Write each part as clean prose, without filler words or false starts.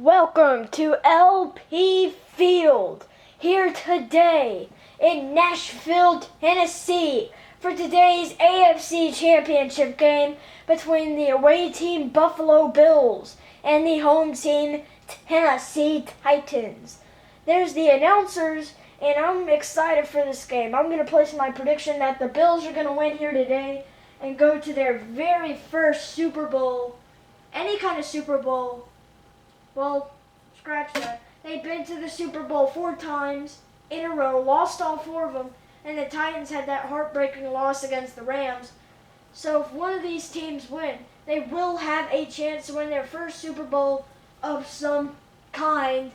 Welcome to LP Field, here today in Nashville, Tennessee, for today's AFC Championship game between the away team Buffalo Bills and the home team Tennessee Titans. There's the announcers, and I'm excited for this game. I'm going to place my prediction that the Bills are going to win here today and go to their very first Super Bowl, any kind of Super Bowl. Well, scratch that. They've been to the Super Bowl 4 times in a row, lost all 4 of them, and the Titans had that heartbreaking loss against the Rams. So if one of these teams win, they will have a chance to win their first Super Bowl of some kind.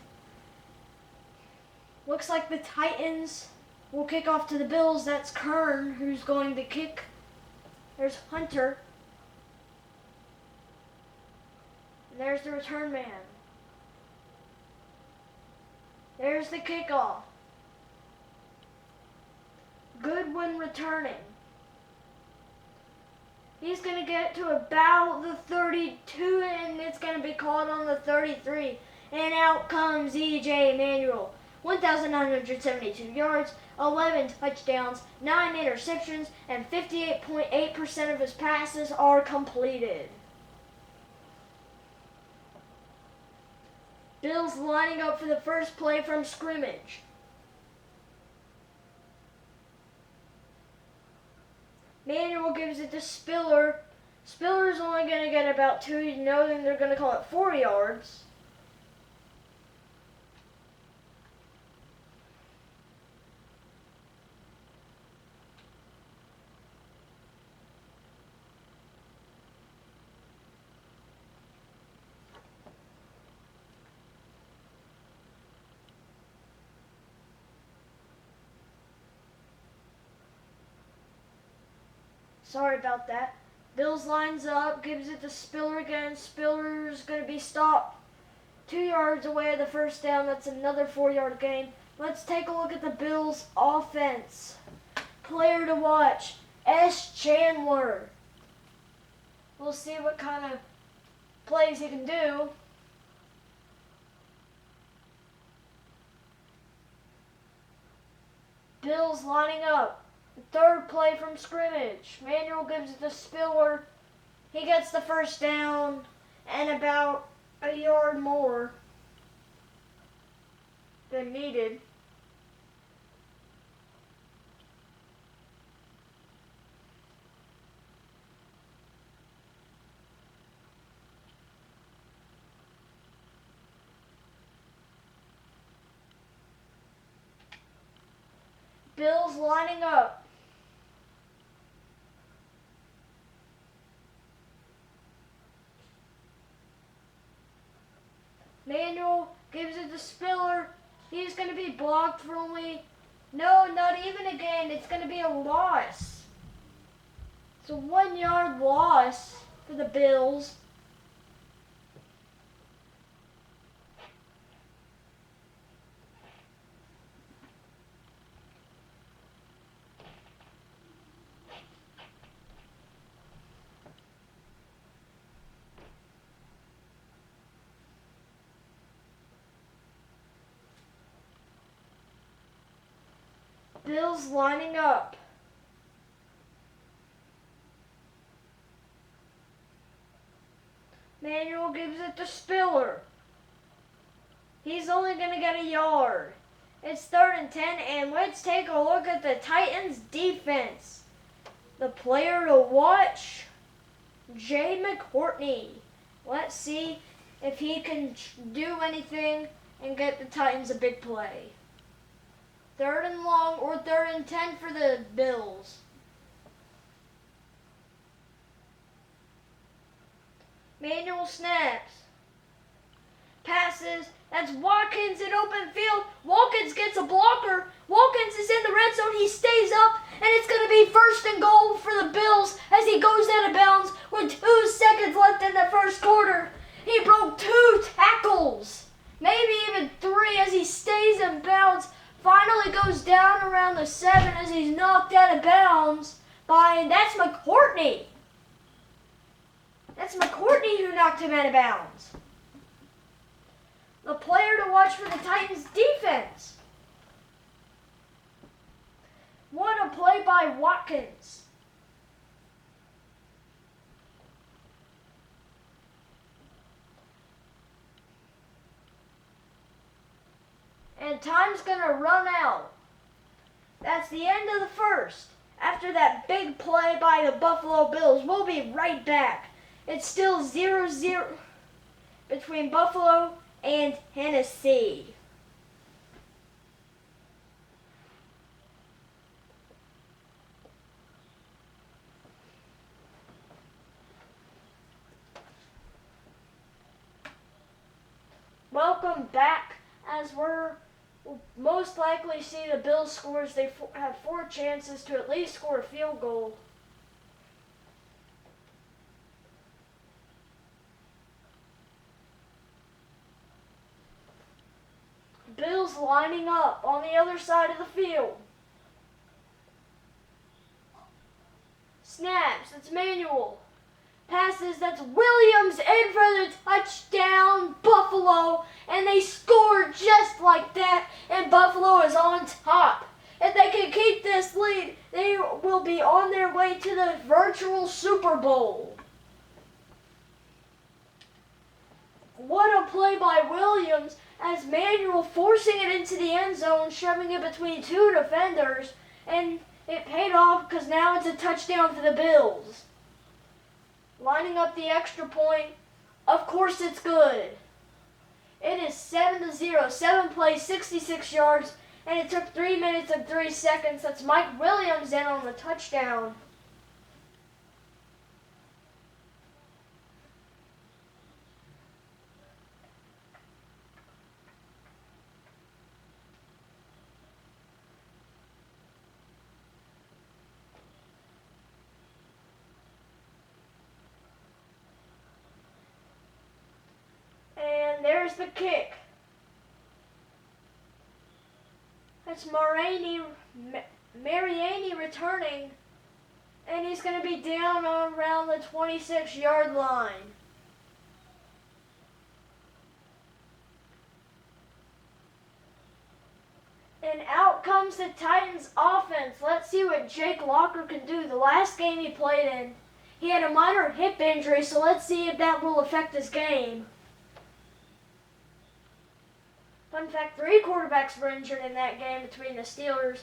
Looks like the Titans will kick off to the Bills. That's Kern who's going to kick. There's Hunter. And there's the return man. There's the kickoff. Goodwin returning. He's going to get to about the 32, and it's going to be called on the 33. And out comes E.J. Manuel. 1,972 yards, 11 touchdowns, 9 interceptions, and 58.8% of his passes are completed. Bills lining up for the first play from scrimmage. Manuel gives it to Spiller. Spiller's only going to get about 2. You know they're going to call it 4 yards. Sorry about that. Bills lines up, gives it to Spiller again. Spiller's going to be stopped 2 yards away of the first down. That's another 4-yard gain. Let's take a look at the Bills' offense. Player to watch, S. Chandler. We'll see what kind of plays he can do. Bills lining up. Third play from scrimmage. Manuel gives it to Spiller. He gets the first down and about a yard more than needed. Bills lining up. Manuel gives it to Spiller. He's going to be blocked for only, no, not even a gain. It's going to be a loss. It's a 1-yard loss for the Bills. Bills lining up. Manuel gives it to Spiller. He's only going to get a yard. It's 3rd and 10, and let's take a look at the Titans' defense. The player to watch, Jay McCourtney. Let's see if he can do anything and get the Titans a big play. 3rd and long or 3rd and 10 for the Bills. Manuel snaps. Passes. That's Watkins in open field. Watkins gets a blocker. Watkins is in the red zone. He stays up, and it's going to be 1st and goal for the Bills as he goes out of bounds with 2 seconds left in the first quarter. He broke 2 tackles, maybe even 3 as he stays in bounds. Finally goes down around the 7 as he's knocked out of bounds by, that's McCourtney. That's McCourtney who knocked him out of bounds. much for the Titans defense. What a play by Watkins. And time's gonna run out. That's the end of the first. After that big play by the Buffalo Bills, we'll be right back. It's still 0-0 between Buffalo and Tennessee. Welcome back, as we'll most likely see the Bills scores. They have 4 chances to at least score a field goal. Bills lining up on the other side of the field. Snaps, it's Manuel. Passes, that's Williams in for the touchdown, Buffalo, and they scored just like that, and Buffalo is on top. If they can keep this lead, they will be on their way to the virtual Super Bowl. What a play by Williams, as Manuel forcing it into the end zone, shoving it between 2 defenders, and it paid off because now it's a touchdown for the Bills. Lining up the extra point, of course it's good. It is 7-0, 7 plays, 66 yards, and it took 3 minutes and 3 seconds. That's Mike Williams in on the touchdown. And there's the kick. That's Mariani returning, and he's going to be down around the 26-yard line. And out comes the Titans offense. Let's see what Jake Locker can do. The last game he played in, he had a minor hip injury, so let's see if that will affect his game. Fun fact, 3 quarterbacks were injured in that game between the Steelers.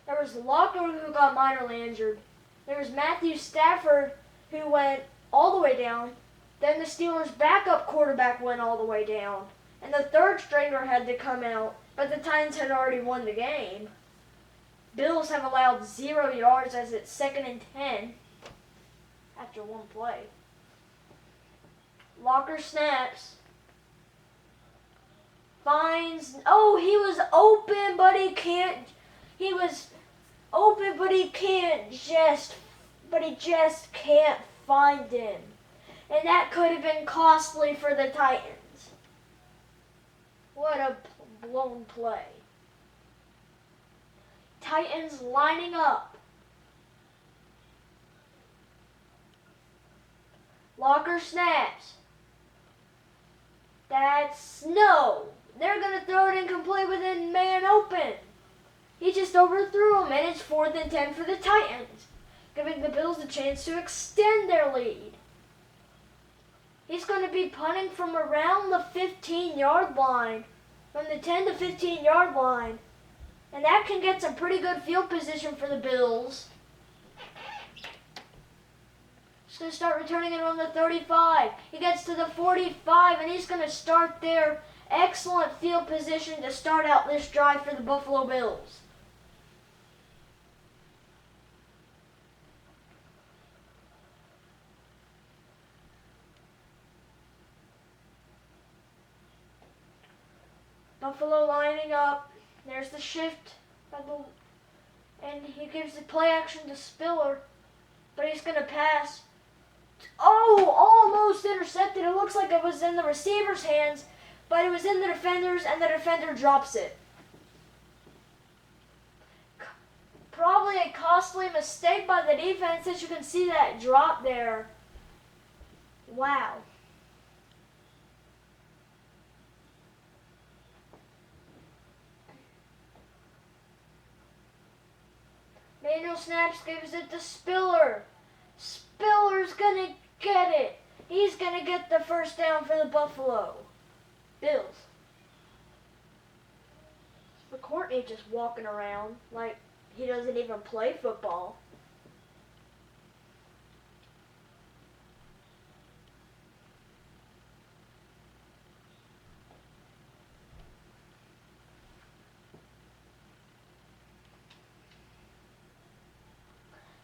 There was Locker, who got minorly injured. There was Matthew Stafford, who went all the way down. Then the Steelers' backup quarterback went all the way down. And the third stringer had to come out, but the Titans had already won the game. Bills have allowed 0 yards as it's 2nd and 10 after 1 play. Locker snaps. Finds, oh, he was open, but he can't, he just can't find him. And that could have been costly for the Titans. What a blown play. Titans lining up. Locker snaps. That's no. They're going to throw it incomplete with a man open. He just overthrew him, and it's 4th and 10 for the Titans, giving the Bills a chance to extend their lead. He's going to be punting from around the 15-yard line, from the 10 to 15-yard line, and that can get some pretty good field position for the Bills. He's going to start returning it on the 35. He gets to the 45, and he's going to start there. Excellent field position to start out this drive for the Buffalo Bills. Buffalo lining up. There's the shift. And he gives the play action to Spiller. But he's going to pass. Oh, almost intercepted. It looks like it was in the receiver's hands. But it was in the defender's, and the defender drops it. Probably a costly mistake by the defense, as you can see that drop there. Wow. Manuel snaps, gives it to Spiller. Spiller's gonna get it. He's gonna get the first down for the Buffalo Bills. McCourtney just walking around like he doesn't even play football.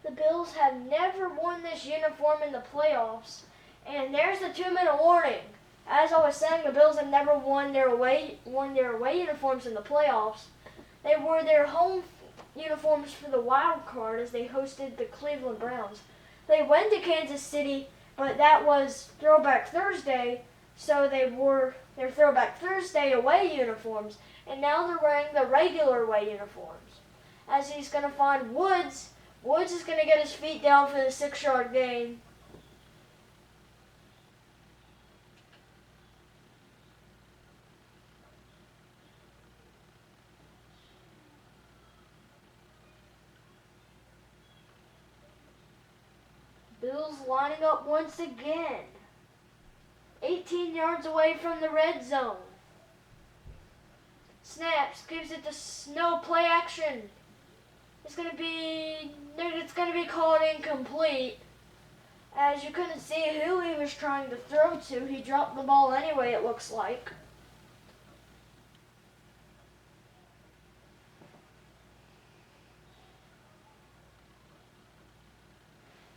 The Bills have never worn this uniform in the playoffs, and there's the 2-minute warning. As I was saying, the Bills have never worn their away uniforms in the playoffs. They wore their home uniforms for the wild card as they hosted the Cleveland Browns. They went to Kansas City, but that was Throwback Thursday, so they wore their Throwback Thursday away uniforms, and now they're wearing the regular away uniforms. As he's going to find Woods. Woods is going to get his feet down for the 6-yard gain. Bills lining up once again. 18 yards away from the red zone. Snaps, gives it to Snow, play action. It's going to be called incomplete. As you couldn't see who he was trying to throw to. He dropped the ball anyway, it looks like.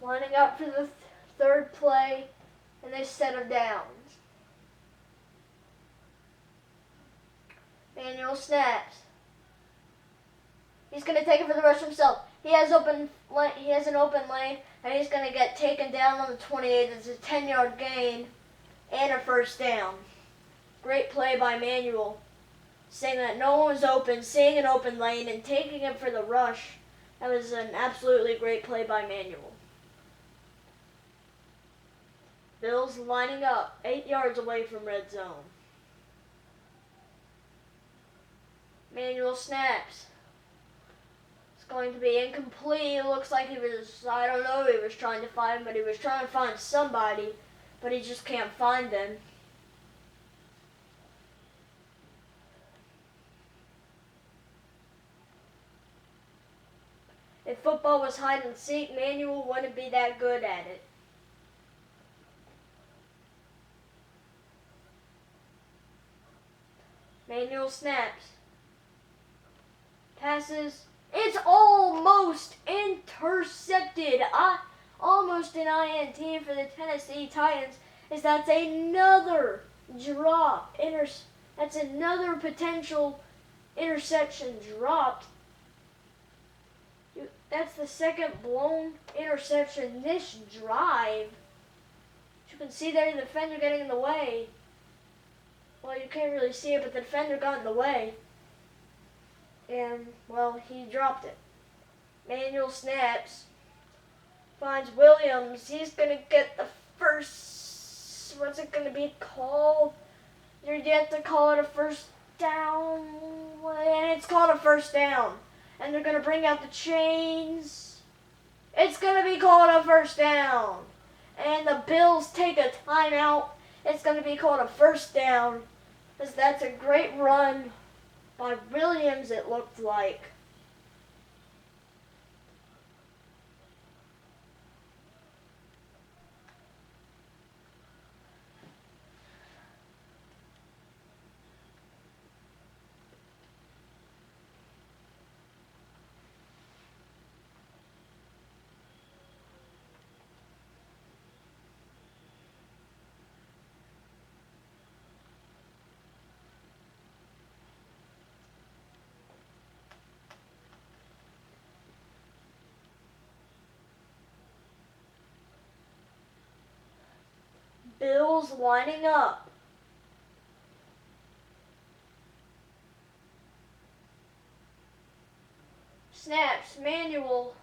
Lining up for the third play, and they set him down. Manuel snaps. He's going to take it for the rush himself. He has an open lane, and he's going to get taken down on the 28. It's a 10-yard gain and a first down. Great play by Manuel, saying that no one was open, seeing an open lane, and taking it for the rush. That was an absolutely great play by Manuel. Bills lining up 8 yards away from red zone. Manuel snaps. It's going to be incomplete. It looks like he was trying to find, but he was trying to find somebody, but he just can't find them. If football was hide and seek, Manuel wouldn't be that good at it. Manuel snaps. Passes. It's almost intercepted. Almost an INT for the Tennessee Titans. That's another drop. That's another potential interception dropped. That's the second blown interception this drive. You can see there the defender getting in the way. Well, you can't really see it, but the defender got in the way. And, well, he dropped it. Manuel snaps. Finds Williams. He's going to get the first... What's it going to be called? You have to call it a first down. And it's called a first down. And they're going to bring out the chains. It's going to be called a first down. And the Bills take a timeout. It's going to be called a first down. Because that's a great run by Williams, it looked like. Bills lining up. Snaps, Manuel.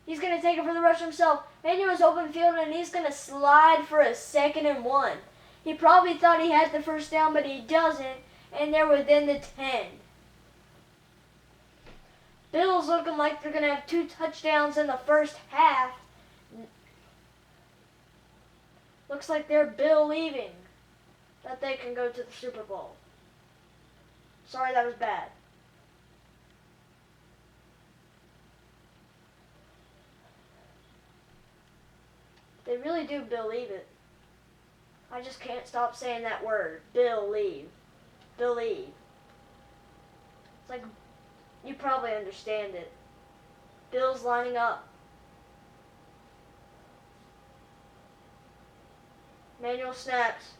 He's going to take it for the rush himself. Manuel's open field and he's going to slide for a 2nd and 1. He probably thought he had the first down, but he doesn't. And they're within the 10. Bills looking like they're going to have 2 touchdowns in the first half. Looks like they're believing that they can go to the Super Bowl. Sorry, that was bad. They really do believe it. I just can't stop saying that word. Believe. Believe. It's like, you probably understand it. Bills lining up. Manual snaps.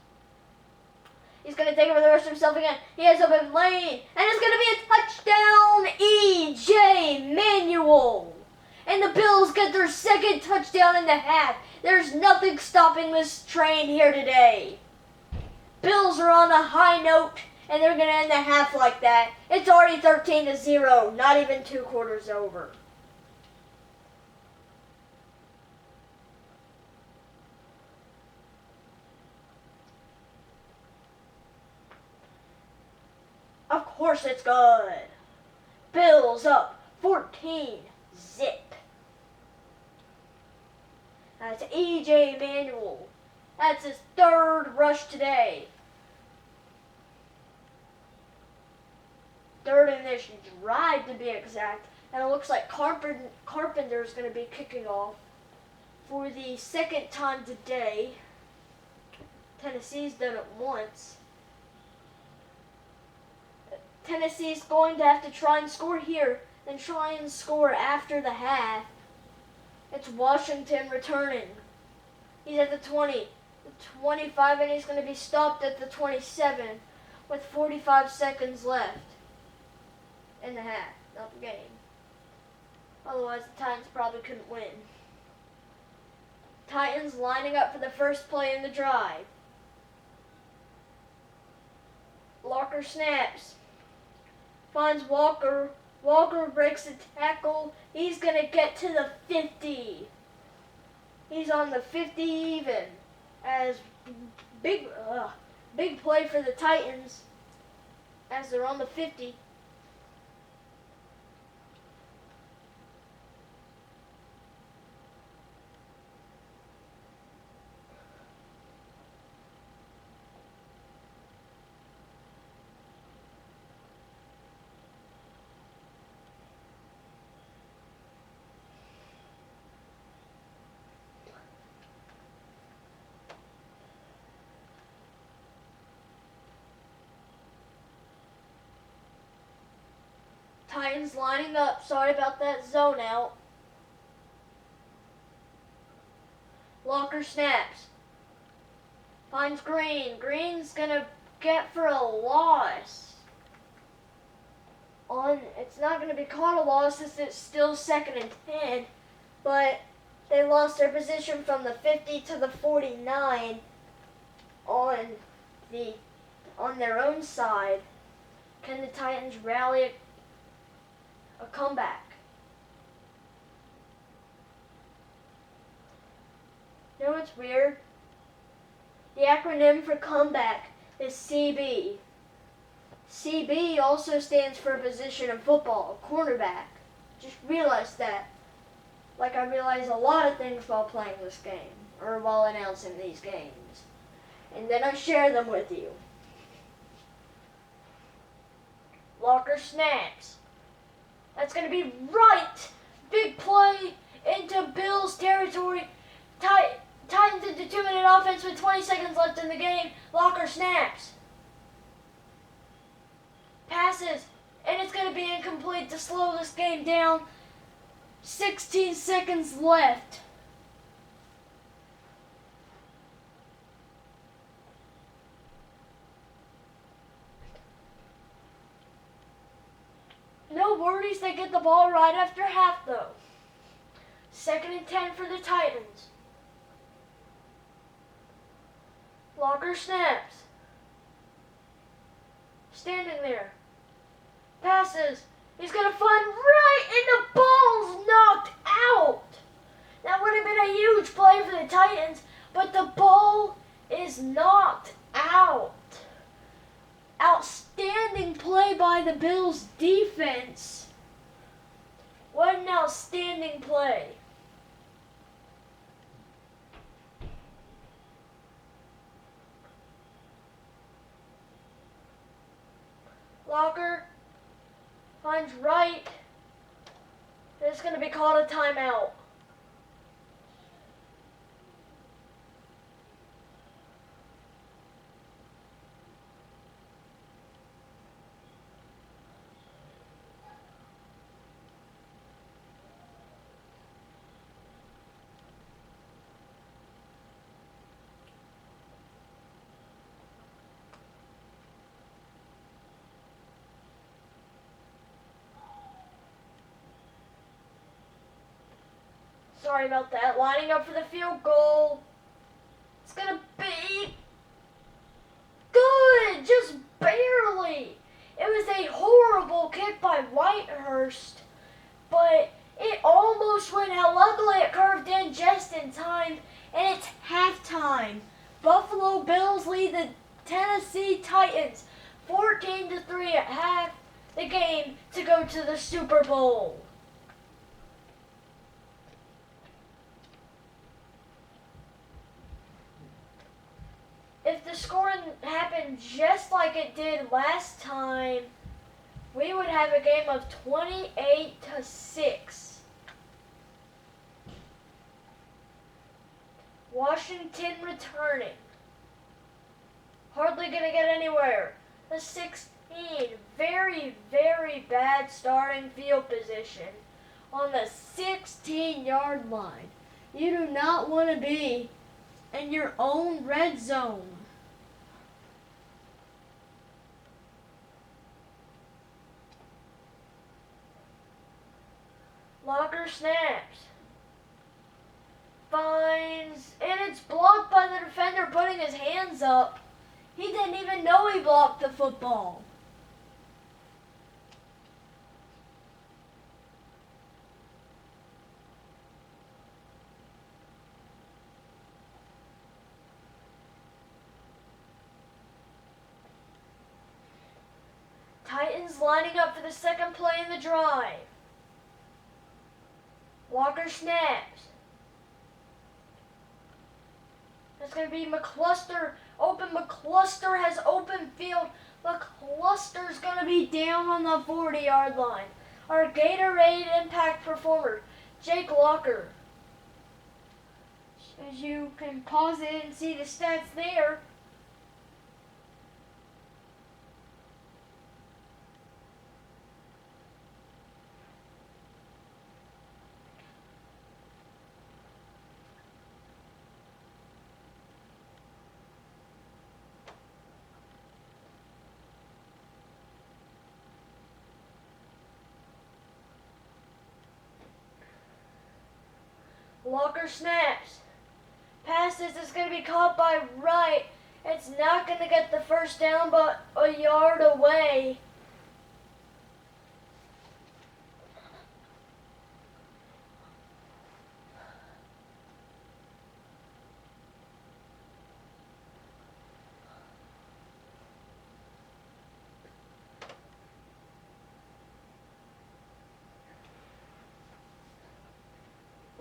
He's going to take over the rest of himself again. He has open lane. And it's going to be a touchdown, E.J. Manuel. And the Bills get their second touchdown in the half. There's nothing stopping this train here today. Bills are on a high note, and they're going to end the half like that. It's already 13-0, not even 2 quarters over. Of course it's good. Bills up 14-0. That's E.J. Manuel. That's his 3rd rush today. 3rd in this drive, to be exact. And it looks like Carpenter is going to be kicking off for the 2nd time today. Tennessee's done it once. Tennessee's going to have to try and score here, then try and score after the half. It's Washington returning. He's at the 20, the 25, and he's going to be stopped at the 27 with 45 seconds left in the half, not the game. Otherwise, the Titans probably couldn't win. Titans lining up for the first play in the drive. Locker snaps. Finds Walker. Walker breaks the tackle. He's going to get to the 50. He's on the 50 even. As big play for the Titans as they're on the 50. Titans lining up. Sorry about that zone out. Locker snaps. Finds Green. Green's gonna get for a loss. It's not gonna be called a loss since it's still 2nd and 10, but they lost their position from the 50 to the 49 on their own side. Can the Titans rally a comeback? You know what's weird? The acronym for comeback is CB. CB also stands for a position in football, cornerback. Just realized that. Like I realize a lot of things while playing this game, or while announcing these games. And then I share them with you. Locker snaps. That's going to be right. Big play into Bills territory. Titans into 2-minute offense with 20 seconds left in the game. Locker snaps. Passes. And it's going to be incomplete to slow this game down. 16 seconds left. No worries, they get the ball right after half though. 2nd and 10 for the Titans. Locker snaps. Standing there. Passes. He's going to find right, and the ball's knocked out. That would have been a huge play for the Titans, but the ball is knocked out. Outstanding play by the Bills defense. attacking play. Locker finds right. It's going to be called a timeout. Sorry about that. Lining up for the field goal. It's going to be good. Just barely. It was a horrible kick by Whitehurst, but it almost went out. Luckily, it curved in just in time, and it's halftime. Buffalo Bills lead the Tennessee Titans 14-3 at half the game to go to the Super Bowl. If the scoring happened just like it did last time, we would have a game of 28-6. Washington returning. Hardly going to get anywhere. The 16, very, very bad starting field position on the 16-yard line. You do not want to be in your own red zone. Locker snaps. Finds, and it's blocked by the defender putting his hands up. He didn't even know he blocked the football. Titans lining up for the second play in the drive. Walker snaps. That's going to be McCluster. McCluster has open field. McCluster's going to be down on the 40-yard line. Our Gatorade impact performer, Jake Locker. As you can pause it and see the stats there. Walker snaps. Passes is going to be caught by Wright. It's not going to get the first down, but a yard away.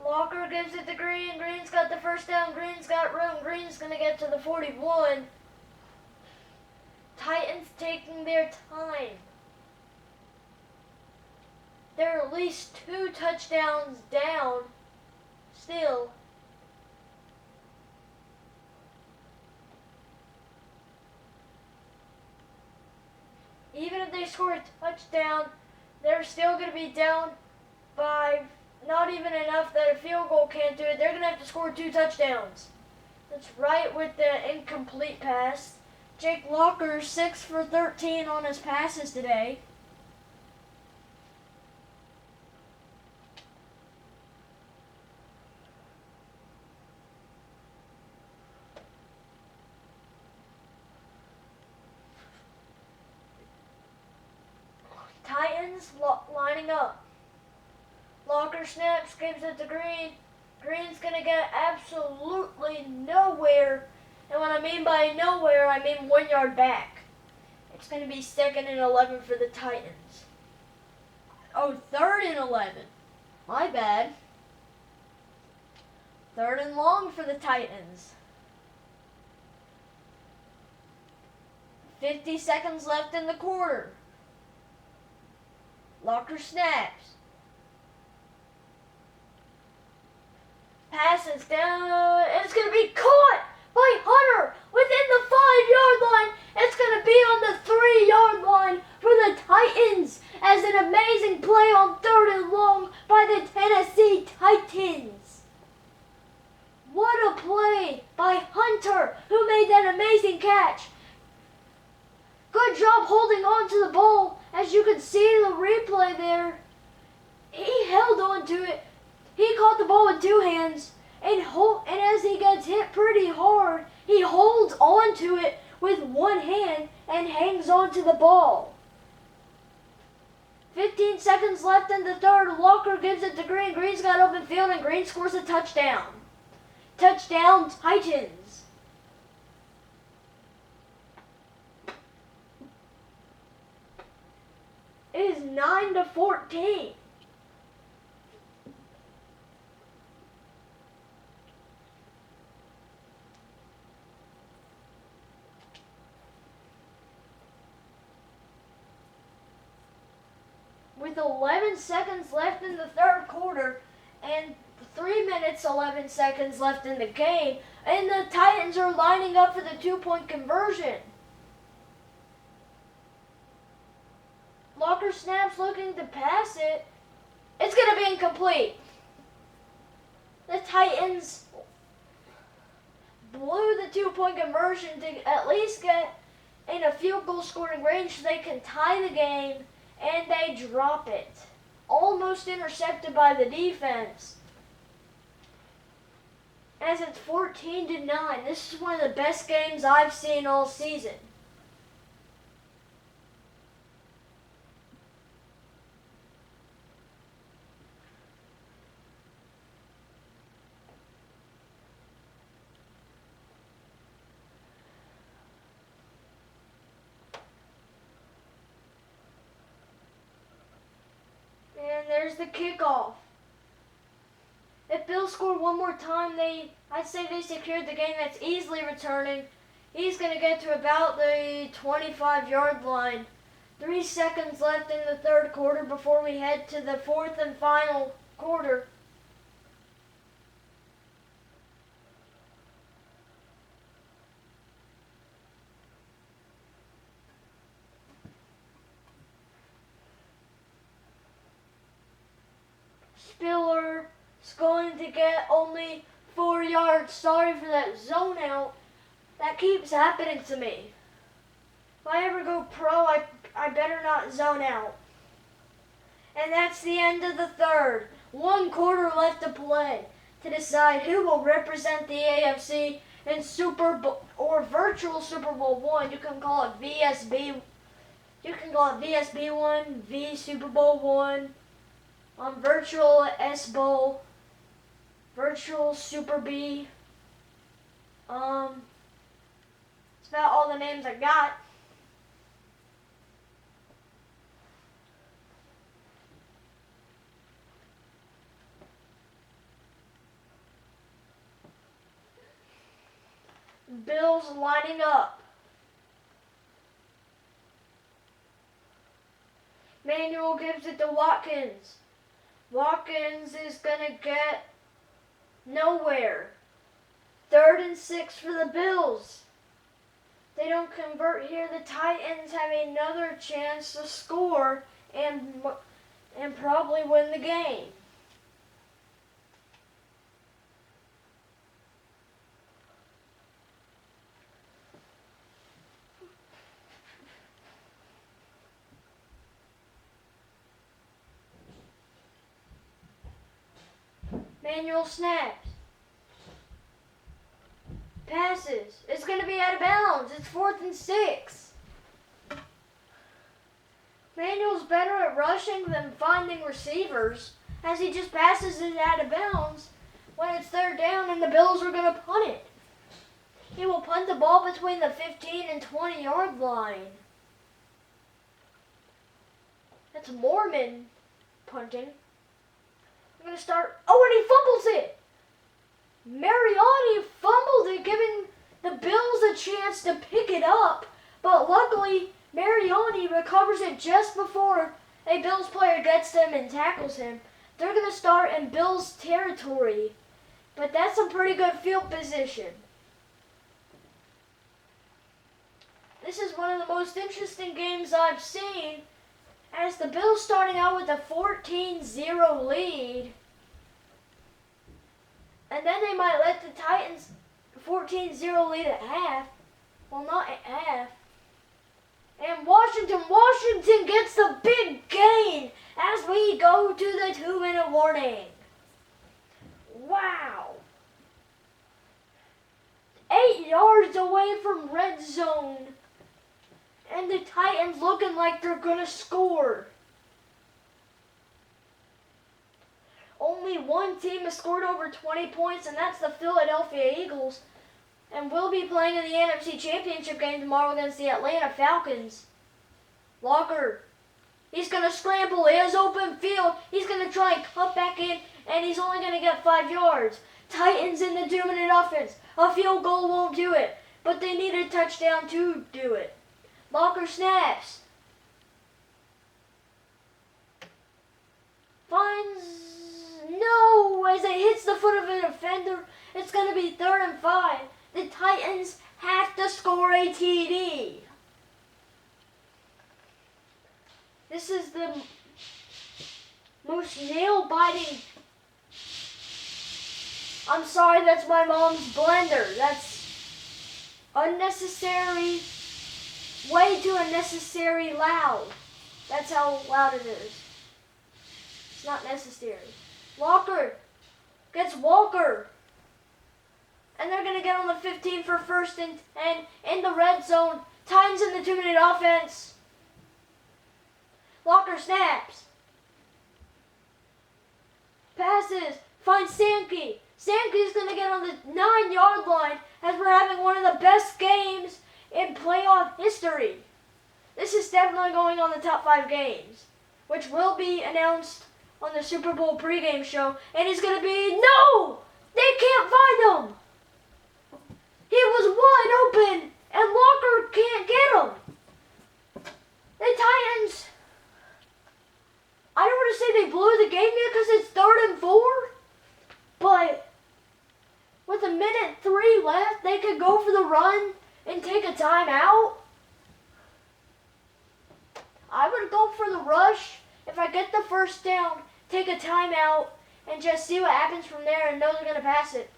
Walker gives it to Green. Green's got the first down. Green's got room. Green's going to get to the 41. Titans taking their time. They're at least 2 touchdowns down still. Even if they score a touchdown, they're still going to be down by not even enough that a field goal can't do it. They're going to have to score 2 touchdowns. That's right with the incomplete pass. Jake Locker, 6 for 13 on his passes today. Titans lining up. Locker snaps, gives it to Green. Green's going to get absolutely nowhere. And what I mean by nowhere, I mean 1 yard back. It's going to be 2nd and 11 for the Titans. Oh, 3rd and 11. My bad. Third and long for the Titans. 50 seconds left in the quarter. Locker snaps. Passes down. It's going to be caught by Hunter within the 5-yard line. It's going to be on the 3-yard line for the Titans as an amazing play on third and long by the Tennessee Titans. What a play by Hunter, who made that amazing catch. Good job holding on to the ball. As you can see the replay there, he held on to it. He caught the ball with two hands, and as he gets hit pretty hard, he holds on to it with one hand and hangs on to the ball. 15 seconds left in the third. Walker gives it to Green. Green's got open field, and Green scores a touchdown. Touchdown, Titans. It is 9-14. With 11 seconds left in the third quarter and 3 minutes 11 seconds left in the game, and the Titans are lining up for the 2-point conversion. Locker snaps, looking to pass it. It's going to be incomplete. The Titans blew the 2-point conversion to at least get in a field goal scoring range so they can tie the game, and they drop it. Almost intercepted by the defense. As it's 14-9. This is one of the best games I've seen all season. And there's the kickoff. If Bills score one more time, I'd say they secured the game. That's easily returning. He's going to get to about the 25-yard line. 3 seconds left in the third quarter before we head to the fourth and final quarter. Spiller is going to get only 4 yards. Sorry for that zone out. That keeps happening to me. If I ever go pro, I better not zone out. And that's the end of the third. 1 quarter left to play to decide who will represent the AFC in Super Bowl or virtual Super Bowl 1. You can call it VSB. You can call it VSB 1, V Super Bowl 1. Virtual S Bowl, virtual Super B. That's about all the names I got. Bills lining up. Manuel gives it to Watkins. Watkins is going to get nowhere. 3rd and 6 for the Bills. They don't convert here. The Titans have another chance to score and probably win the game. Manuel snaps. Passes. It's going to be out of bounds. It's 4th and 6. Manuel's better at rushing than finding receivers, as he just passes it out of bounds when it's 3rd down and the Bills are going to punt it. He will punt the ball between the 15 and 20-yard line. That's Mormon punting. I'm going to start. Oh, and he fumbles it. Mariani fumbled it, giving the Bills a chance to pick it up. But luckily, Mariani recovers it just before a Bills player gets them and tackles him. They're going to start in Bills territory. But that's a pretty good field position. This is one of the most interesting games I've seen, as the Bills starting out with a 14-0 lead. And then they might let the Titans 14-0 lead at half. Well, not at half. And Washington gets the big gain as we go to the 2-minute warning. Wow. 8 yards away from red zone. And the Titans looking like they're going to score. Only one team has scored over 20 points, and that's the Philadelphia Eagles. And we'll be playing in the NFC Championship game tomorrow against the Atlanta Falcons. Walker, he's going to scramble. He has open field. He's going to try and cut back in, and he's only going to get 5 yards. Titans in the 2-minute offense. A field goal won't do it, but they need a touchdown to do it. Walker snaps. Finds no, as it hits the foot of a defender. It's going to be 3rd and 5. The Titans have to score a TD. This is the most nail-biting. I'm sorry, that's my mom's blender. That's unnecessary, way too unnecessary loud. That's how loud it is. It's not necessary. Walker gets Walker. And they're going to get on the 15 for first and in the red zone. Titans in the 2-minute offense. Walker snaps. Passes. Finds Sankey. Sankey's going to get on the 9-yard line as we're having one of the best games in playoff history. This is definitely going on the top 5 games, which will be announced on the Super Bowl pregame show. And he's going to be, no! They can't find him! He was wide open, and Walker can't get him. The Titans, I don't want to say they blew the game yet because it's 3rd and 4, but with 1:03 left, they could go for the run and take a timeout. I would go for the rush. If I get the first down, take a timeout, and just see what happens from there and know they're going to pass it.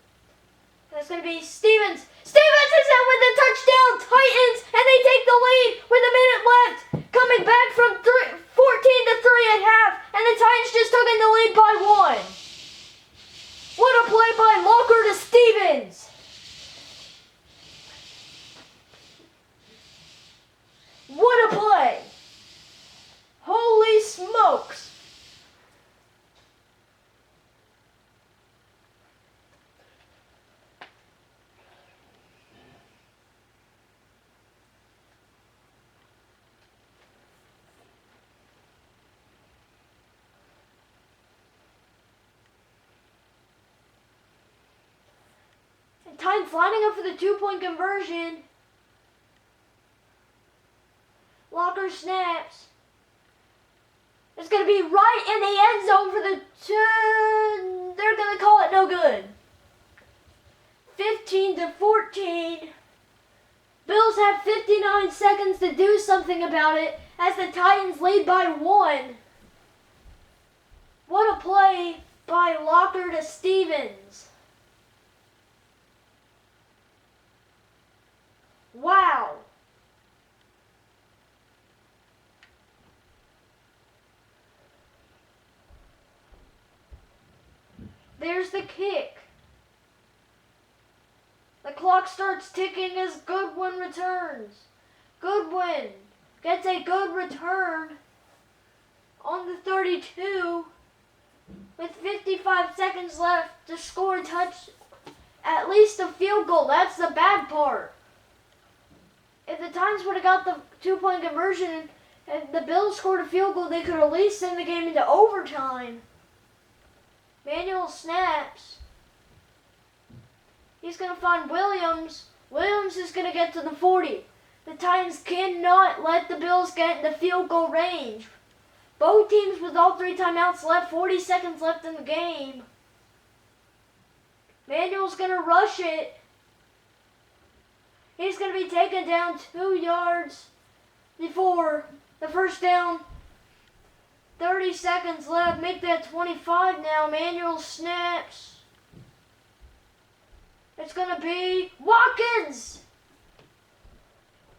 And it's going to be Stevens. Stevens is out with the touchdown. Titans, and they take the lead with 1 minute left. Coming back from 14 to 3 at half, and the Titans just took in the lead by 1. What a play by Walker to Stevens. What a play. Holy smokes. Titans lining up for the 2-point conversion. Walker snaps. It's going to be right in the end zone for the 2. They're going to call it no good. 15-14. Bills have 59 seconds to do something about it as the Titans lead by 1. What a play by Walker to Stevens. Wow. There's the kick. The clock starts ticking as Goodwin returns. Goodwin gets a good return on the 32 with 55 seconds left to score a touch, at least a field goal. That's the bad part. If the Titans would have got the 2-point conversion and the Bills scored a field goal, they could at least send the game into overtime. Manuel snaps. He's going to find Williams. Williams is going to get to the 40. The Titans cannot let the Bills get in the field goal range. Both teams with all 3 timeouts left, 40 seconds left in the game. Manuel's going to rush it. He's going to be taken down 2 yards before the first down. 30 seconds left. Make that 25 now. Manuel snaps. It's going to be Watkins.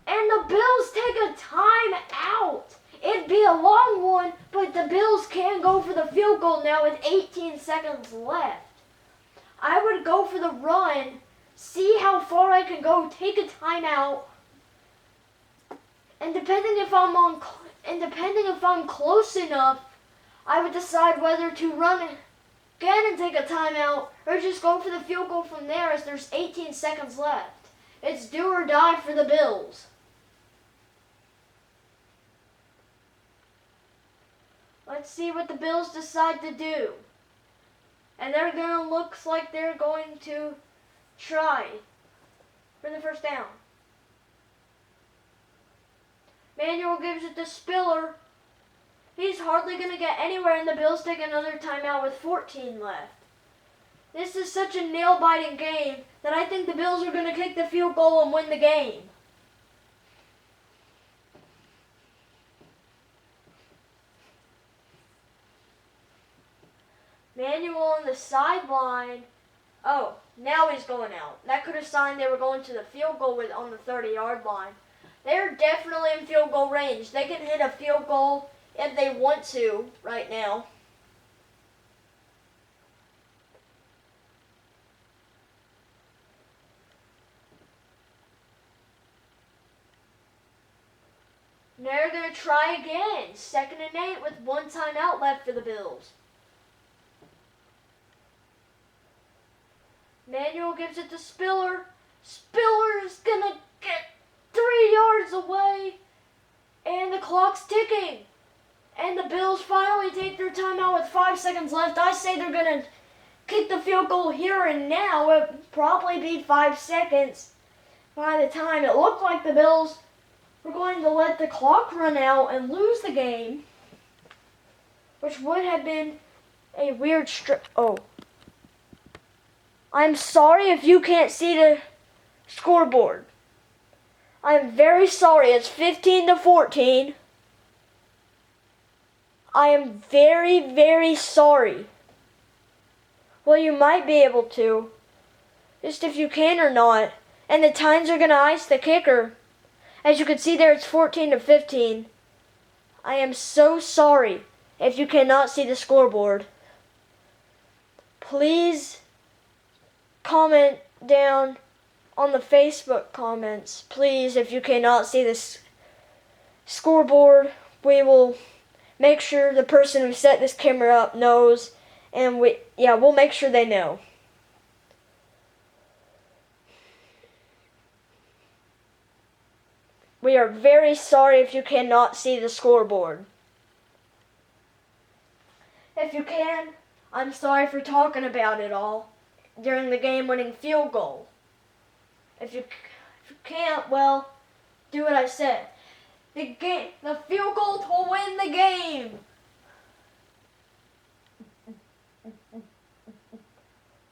And the Bills take a timeout. It'd be a long one, but the Bills can go for the field goal now with 18 seconds left. I would go for the run, see how far I can go, take a timeout, and depending if I'm close enough, I would decide whether to run again and take a timeout or just go for the field goal from there as there's 18 seconds left. It's do or die for the Bills. Let's see what the Bills decide to do. And looks like they're going to try for the first down. Manuel gives it to Spiller. He's hardly going to get anywhere, and the Bills take another timeout with 14 left. This is such a nail-biting game that I think the Bills are going to kick the field goal and win the game. Manuel on the sideline. Oh, now he's going out. That could have signed they were going to the field goal on the 30-yard line. They're definitely in field goal range. They can hit a field goal if they want to right now. They're going to try again. 2nd and 8 with 1 timeout left for the Bills. Manuel gives it to Spiller. Spiller's going to get 3 yards away. And the clock's ticking. And the Bills finally take their timeout with 5 seconds left. I say they're going to kick the field goal here and now. It would probably be 5 seconds by the time it looked like the Bills were going to let the clock run out and lose the game, which would have been a weird Oh. I'm sorry if you can't see the scoreboard. I'm very sorry. It's 15-14. I am very, very sorry. Well, you might be able to. Just if you can or not. And the Titans are going to ice the kicker. As you can see there, it's 14-15. I am so sorry if you cannot see the scoreboard. Please comment down on the Facebook comments. Please, if you cannot see this scoreboard, we will make sure the person who set this camera up knows. And we'll make sure they know. We are very sorry if you cannot see the scoreboard. If you can, I'm sorry for talking about it all during the game-winning field goal. If you can't, well, do what I said. The field goal to win the game.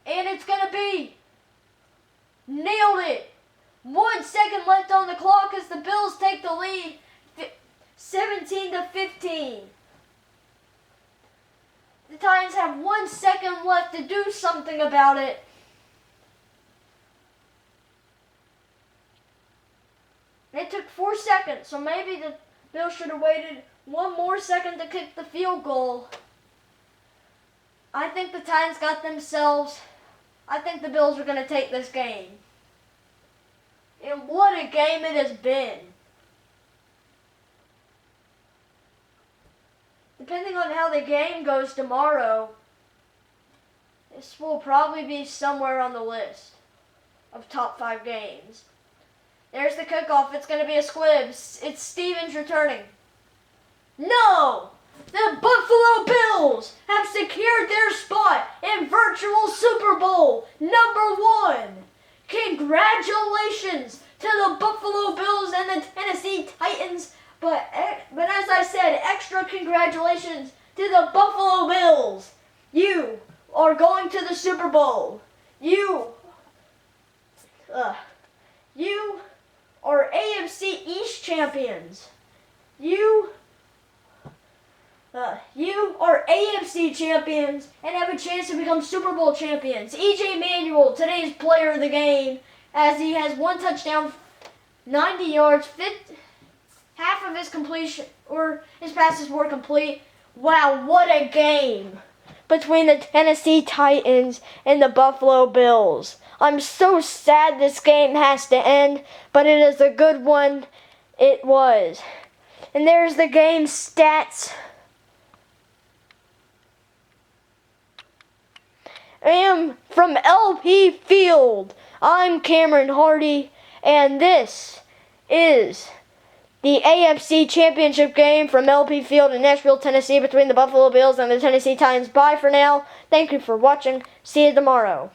And it's going to be. Nailed it. 1 second left on the clock as the Bills take the lead, 17-15. The Titans have 1 second left to do something about it. It took 4 seconds, so maybe the Bills should have waited 1 more second to kick the field goal. I think the Titans got themselves. I think the Bills are going to take this game. And what a game it has been. Depending on how the game goes tomorrow, this will probably be somewhere on the list of top 5 games. There's the kickoff. It's going to be a squib. It's Stevens returning. No! The Buffalo Bills have secured their spot in virtual Super Bowl #1. Congratulations to the Buffalo Bills and the Tennessee Titans. But as I said, extra congratulations to the Buffalo Bills. You are going to the Super Bowl. You are AFC East champions. You are AFC champions and have a chance to become Super Bowl champions. E.J. Manuel, today's player of the game, as he has 1 touchdown, 90 yards, half of his completion or his passes were complete. Wow, what a game between the Tennessee Titans and the Buffalo Bills. I'm so sad this game has to end, but it is a good one. It was. And there's the game stats. And from LP Field, I'm Cameron Hardy, and this is the AFC Championship game from LP Field in Nashville, Tennessee between the Buffalo Bills and the Tennessee Titans. Bye for now. Thank you for watching. See you tomorrow.